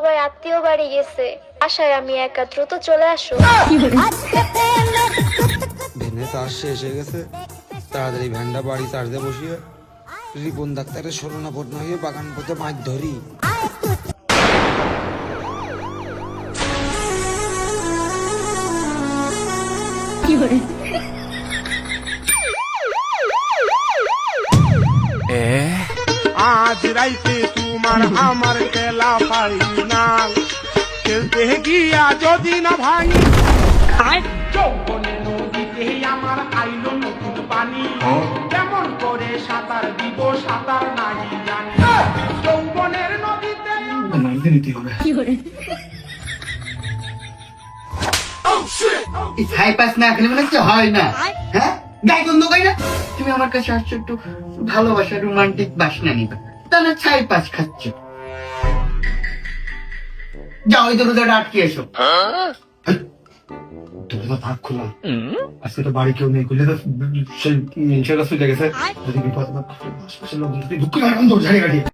সবাই আত্মীয় বাড়ি গেছে, আশায় আমি একা, দ্রুত চলে আসো। ভেনে চার্জ শেষ হয়ে গেছে, তাড়াতাড়ি ভ্যানটা বাড়ি চার্জে বসিয়ে রিপন ডাক্তারের শরণাপন্ন হয়ে বাগান পথে মাছ ধরি। আজ রাইতে তোমার আমার খেলা ফাইনাল, খেলতে গিয়া যদি না ভাঙি যৌবনে নদীতে আমার আইলো নতুন পানি, কেমন করে সাঁতার দিব সাঁতার নাই জানি, যৌবনের নদীতে এই ছাই পাস না খেলে মনে হচ্ছে হয় না। হ্যাঁ, গাই গন্ধ গাই না। তুমি আমার কাছে আসছো একটু ভালোবাসা, রোমান্টিক বাসনা নিবে, তাহলে ছাই পাস খাচ্ছ। যাও ওই দরজাটা আটকে এসো। দরজা থাক খোলা, আজকে তো বাড়ি কেউ নেই, খুলে তো সেই ইনশাল্লাহ চলে গেছে। যদি বিপদ আশেপাশের লোকজন দুঃখ দরজা কাটিয়ে